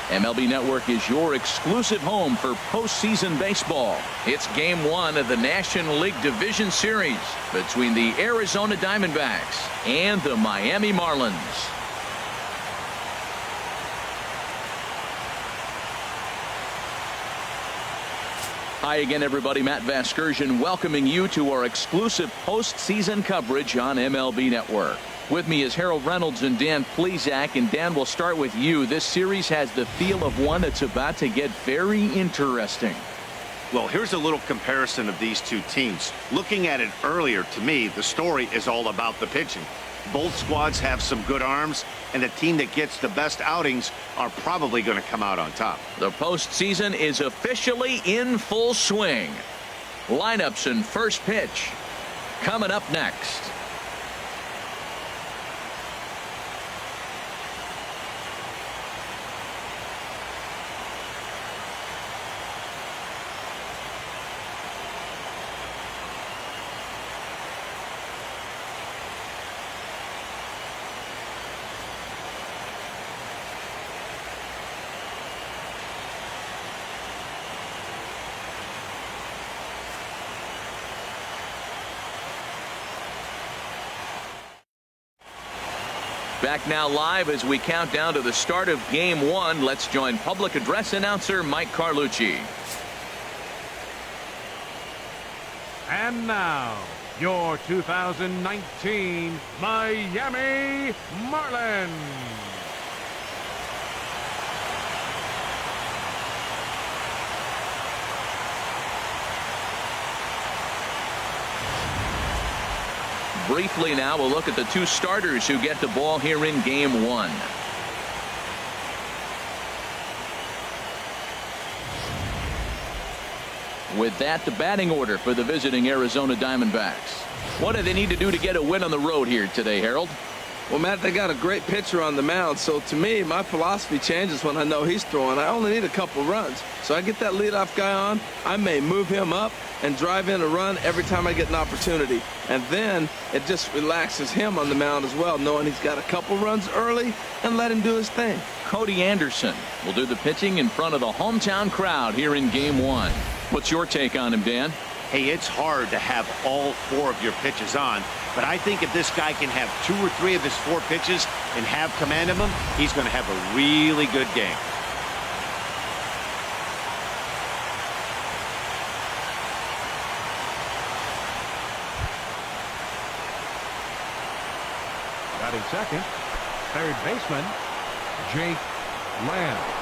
MLB Network is your exclusive home for postseason baseball. It's Game 1 of the National League Division Series between the Arizona Diamondbacks and the Miami Marlins. Hi again, everybody. Matt Vasgersian welcoming you to our exclusive postseason coverage on MLB Network. With me is Harold Reynolds and Dan Plesac. And Dan, we'll start with you. This series has the feel of one that's about to get very interesting. Well, here's a little comparison of these two teams. Looking at it earlier, to me, the story is all about the pitching. Both squads have some good arms, and the team that gets the best outings are probably going to come out on top. The postseason is officially in full swing. Lineups and first pitch coming up next. Back now live as we count down to the start of Game 1. Let's join public address announcer Mike Carlucci. And now, your 2019 Miami Marlins. Briefly now, we'll look at the two starters who get the ball here in Game 1. With that, the batting order for the visiting Arizona Diamondbacks. What do they need to do to get a win on the road here today, Harold? Well, Matt, they got a great pitcher on the mound, so to me, my philosophy changes when I know he's throwing. I only need a couple runs. So I get that leadoff guy on, I may move him up and drive in a run every time I get an opportunity. And then it just relaxes him on the mound as well, knowing he's got a couple runs early and let him do his thing. Cody Anderson will do the pitching in front of the hometown crowd here in Game 1. What's your take on him, Dan? Hey, it's hard to have all four of your pitches on, but I think if this guy can have 2 or 3 of his 4 pitches and have command of them, he's going to have a really good game. Batting second, third baseman, Jake Lamb.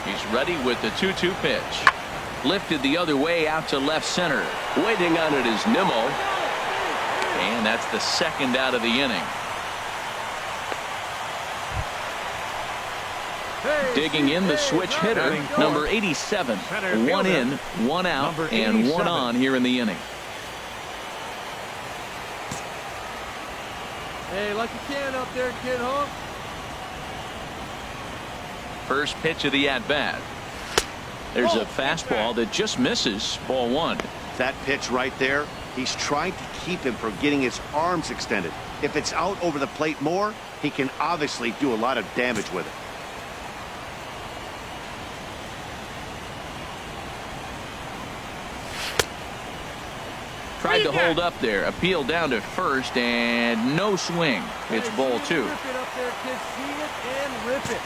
He's ready with the 2-2 pitch. Lifted the other way out to left center. Waiting on it is Nimmo. And that's the second out of the inning. Digging in the switch hitter, number 87. 1 in, 1 out, and 1 on here in the inning. Hey, lucky can up there, kid, huh? First pitch of the at-bat. There's a fastball that just misses. Ball 1. That pitch right there, he's trying to keep him from getting his arms extended. If it's out over the plate more, he can obviously do a lot of damage with it. Tried to hold up there. Appeal down to first, and no swing. It's ball 2. Rip it up there, kid. See it and rip it.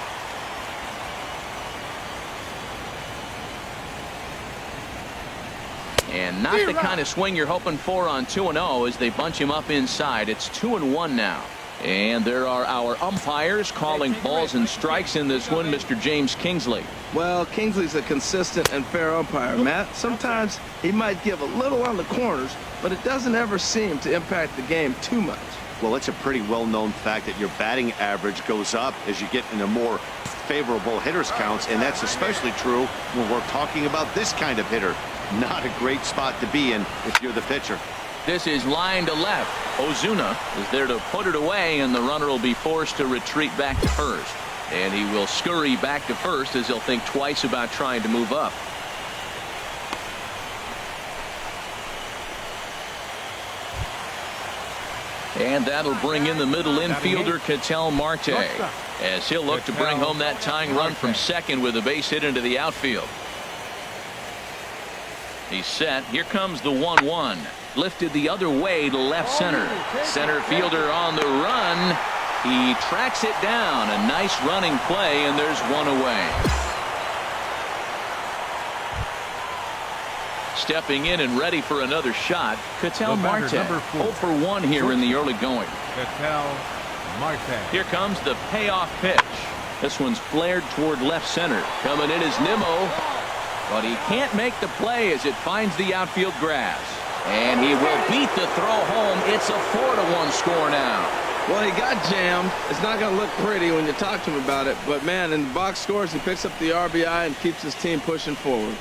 And not the kind of swing you're hoping for on 2-0 as they bunch him up inside. It's 2-1 now. And there are our umpires calling balls and strikes in this one, Mr. James Kingsley. Well, Kingsley's a consistent and fair umpire, Matt. Sometimes he might give a little on the corners, but it doesn't ever seem to impact the game too much. Well, it's a pretty well-known fact that your batting average goes up as you get into more favorable hitters counts, and that's especially true when we're talking about this kind of hitter. Not a great spot to be in if you're the pitcher. This is line to left. Ozuna is there to put it away, and the runner will be forced to retreat back to first. And he will scurry back to first as he'll think twice about trying to move up. And that'll bring in the middle infielder, Ketel Marte, as he'll look to bring home that tying run from second with a base hit into the outfield. He's set. Here comes the 1-1. Lifted the other way to left center. Center fielder on the run. He tracks it down. A nice running play, and there's one away. Stepping in and ready for another shot, Ketel Marte. 0 for 1 here in the early going. Ketel Marte. Here comes the payoff pitch. This one's flared toward left center. Coming in is Nimmo, but he can't make the play as it finds the outfield grass. And he will beat the throw home. It's a 4-1 score now. Well, he got jammed. It's not going to look pretty when you talk to him about it, but man, in the box scores, he picks up the RBI and keeps his team pushing forward.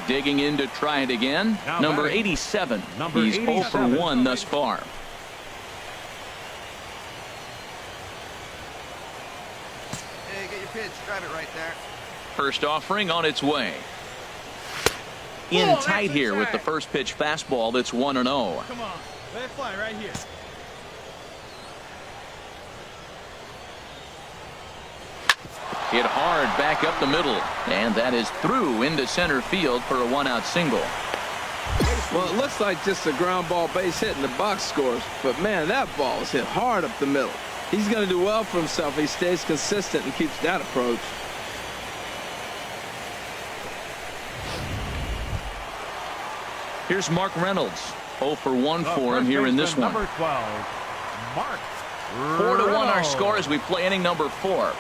Digging in to try it again. Number 87. He's 0 for 1 thus far. Hey, get your pitch. Grab it right there. First offering on its way. In tight here with the first pitch fastball that's 1-0. Come on. Let it fly right here. Hit hard back up the middle, and that is through into center field for a 1-out single. Well, it looks like just a ground ball base hit in the box scores, but man, that ball is hit hard up the middle. He's going to do well for himself if he stays consistent and keeps that approach. Here's Mark Reynolds. 0 for 1 for him here in this one. Number 12, Mark 4-1 our score as we play inning number 4.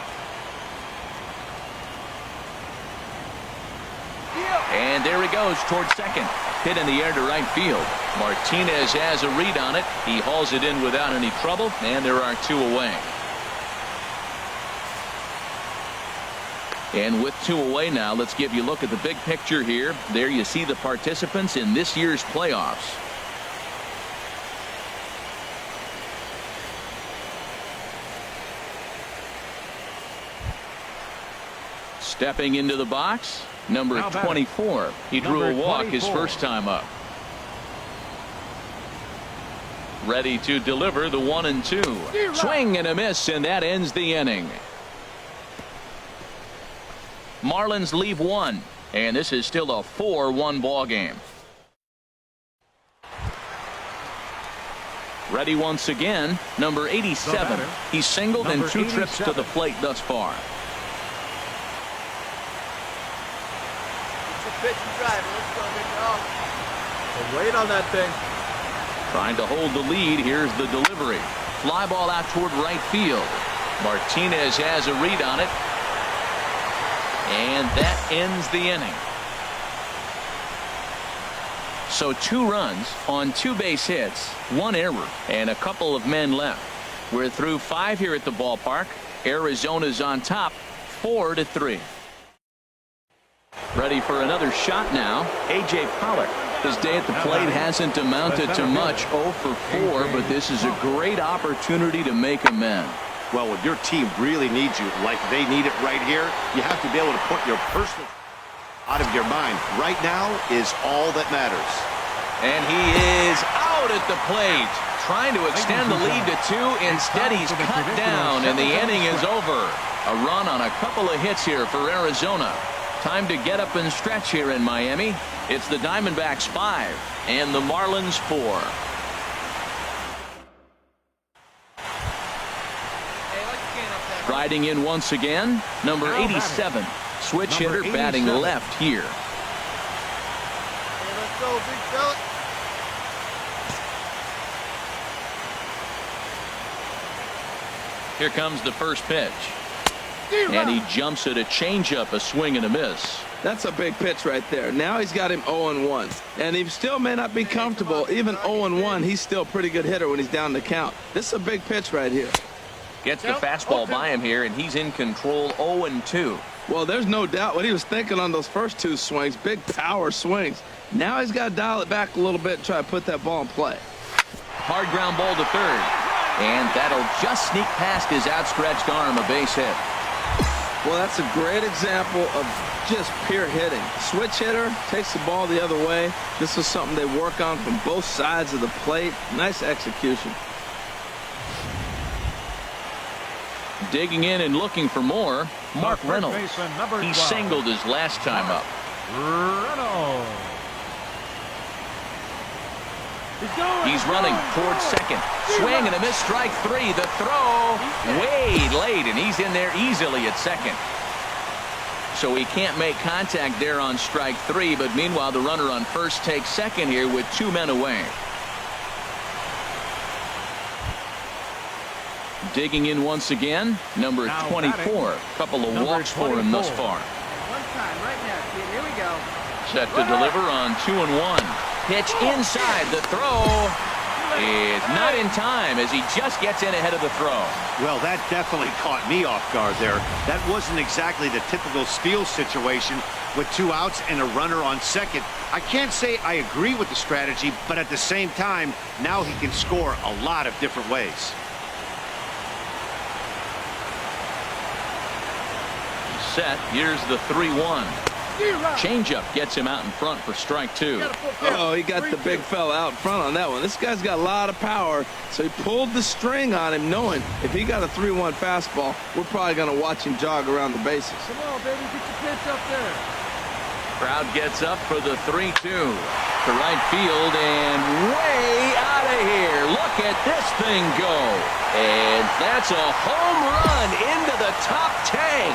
And there he goes towards second. Hit in the air to right field. Martinez has a read on it. He hauls it in without any trouble, and there are 2 away. And with 2 away now, let's give you a look at the big picture here. There you see the participants in this year's playoffs. Stepping into the box, number 24. He drew a walk his first time up. Ready to deliver the 1-2. Swing and a miss, and that ends the inning. Marlins leave 1, and this is still a 4-1 ball game. Ready once again, number 87. He's singled in 2 trips to the plate thus far. Pitch and drive. Let's go, big dog. Well, wait on that thing. Trying to hold the lead. Here's the delivery. Fly ball out toward right field. Martinez has a read on it. And that ends the inning. So 2 runs on 2 base hits, 1 error, and a couple of men left. We're through 5 here at the ballpark. Arizona's on top, 4-3. Ready for another shot now. A.J. Pollock. His day at the plate hasn't amounted to much. 0 for 4, but this is a great opportunity to make amends. Well, when your team really needs you like they need it right here, you have to be able to put your personal out of your mind. Right now is all that matters. And he is out at the plate. Trying to extend the lead to 2. Instead, he's cut down, and the inning is over. A run on a couple of hits here for Arizona. Time to get up and stretch here in Miami. It's the Diamondbacks 5 and the Marlins 4. Riding in once again, number 87. Switch hitter batting left here. Hey, let's go, big fella. Here comes the first pitch. And he jumps at a changeup, a swing and a miss. That's a big pitch right there. Now he's got him 0-1. And he still may not be comfortable. Even 0-1, he's still a pretty good hitter when he's down the count. This is a big pitch right here. Gets the fastball by him here, and he's in control 0-2. Well, there's no doubt what he was thinking on those first 2 swings. Big power swings. Now he's got to dial it back a little bit and try to put that ball in play. Hard ground ball to third. And that'll just sneak past his outstretched arm, a base hit. Well, that's a great example of just pure hitting. Switch hitter takes the ball the other way. This is something they work on from both sides of the plate. Nice execution. Digging in and looking for more, Mark third Reynolds. baseman, number He 12. singled his last time up. Reynolds. He's running towards second. Swing and a miss, strike three. The throw way late, and he's in there easily at second. So he can't make contact there on strike three, but meanwhile the runner on first takes second here with 2 men away. Digging in once again, number Now 24. Couple of number walks for him thus 24. far. One time, right now, kid. Here we go. Set to deliver on 2-1. Pitch inside. The throw is not in time as he just gets in ahead of the throw. Well, that definitely caught me off guard there. That wasn't exactly the typical steal situation with 2 outs and a runner on second. I can't say I agree with the strategy, but at the same time, now he can score a lot of different ways. Set. Here's the 3-1. Changeup gets him out in front for strike 2. Oh, he got the big fella out in front on that one. This guy's got a lot of power, so he pulled the string on him, knowing if he got a 3-1 fastball, we're probably going to watch him jog around the bases. Come on, baby. Get your pitch up there. Crowd gets up for the 3-2 to right field and way out of here. Look at this thing go. And that's a home run into the top tank.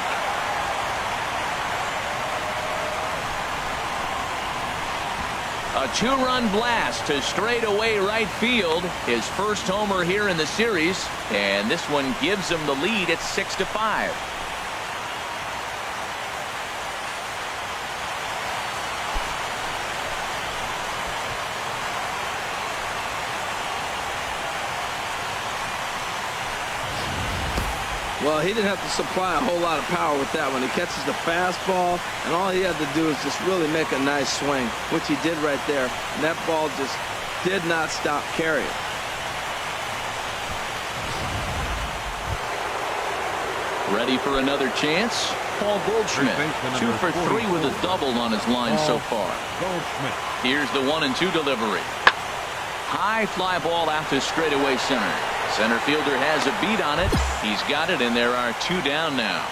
A 2-run blast to straightaway right field. His first homer here in the series, and this one gives him the lead at 6-5. Well, he didn't have to supply a whole lot of power with that one. He catches the fastball, and all he had to do is just really make a nice swing, which he did right there. And that ball just did not stop carrying. Ready for another chance? Paul Goldschmidt, 2 for 3 with a double on his line so far. Goldschmidt. Here's the 1-2 delivery. High fly ball out to straightaway center. Center fielder has a beat on it. He's got it, and there are 2 down now.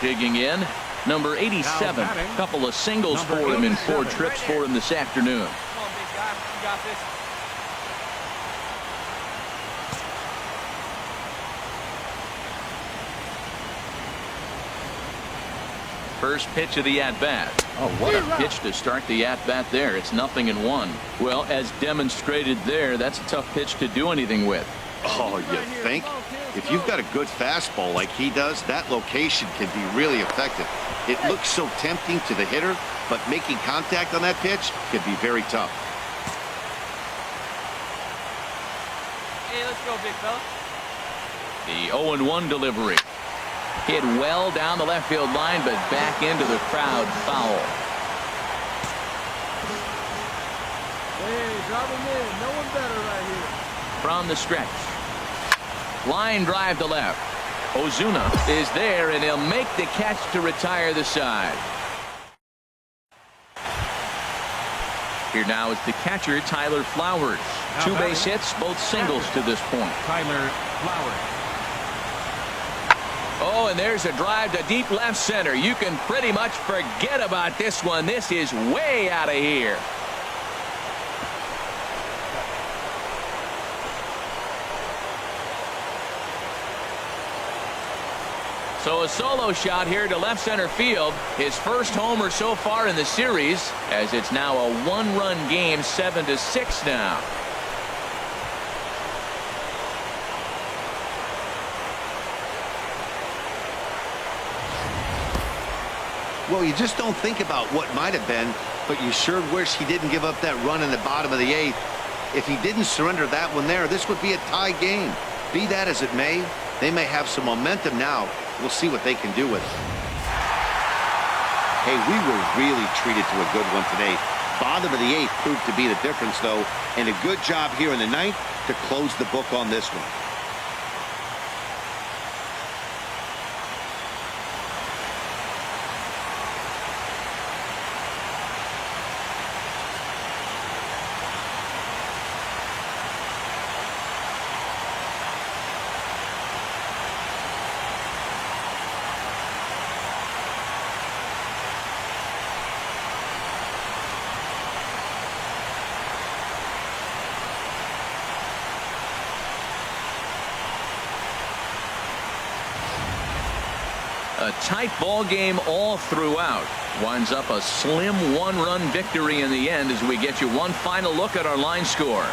Digging in, number 87. Couple of singles Number for him in 4 87. trips for him this afternoon. Come on, big guy. You got this. First pitch of the at-bat. Oh, what a pitch to start the at-bat there. It's 0-1. Well, as demonstrated there, that's a tough pitch to do anything with. Oh, you think? If you've got a good fastball like he does, that location can be really effective. It looks so tempting to the hitter, but making contact on that pitch can be very tough. Hey, let's go, big fella. The 0-1 delivery. Hit well down the left field line, but back into the crowd foul. Hey, drop him in. No one better right here. From the stretch. Line drive to left. Ozuna is there, and he'll make the catch to retire the side. Here now is the catcher, Tyler Flowers. 2 base hits, both singles to this point. Tyler Flowers. Oh, and there's a drive to deep left center. You can pretty much forget about this one. This is way out of here. So a solo shot here to left center field. His first homer so far in the series, as it's now a 1-run game, 7-6 now. Well, you just don't think about what might have been, but you sure wish he didn't give up that run in the bottom of the 8th. If he didn't surrender that one there, this would be a tie game. Be that as it may, they may have some momentum now. We'll see what they can do with it. Hey, we were really treated to a good one today. Bottom of the 8th proved to be the difference, though, and a good job here in the 9th to close the book on this one. A tight ball game all throughout. Winds up a slim 1-run victory in the end as we get you one final look at our line score.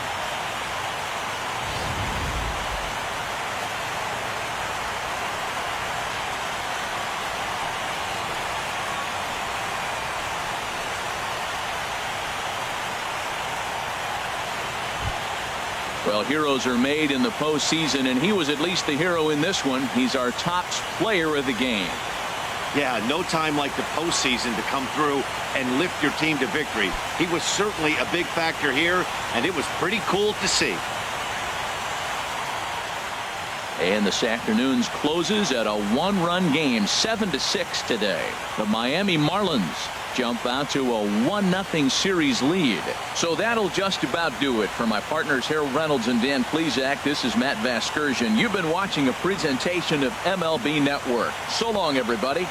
Well, heroes are made in the postseason, and he was at least the hero in this one. He's our top player of the game. Yeah, no time like the postseason to come through and lift your team to victory. He was certainly a big factor here, and it was pretty cool to see. And this afternoon's closes at a 1-run game, 7-6 today. The Miami Marlins jump out to a 1-0 series lead. So that'll just about do it. For my partners Harold Reynolds and Dan Plesac, this is Matt Vasgersian. You've been watching a presentation of MLB Network. So long, everybody.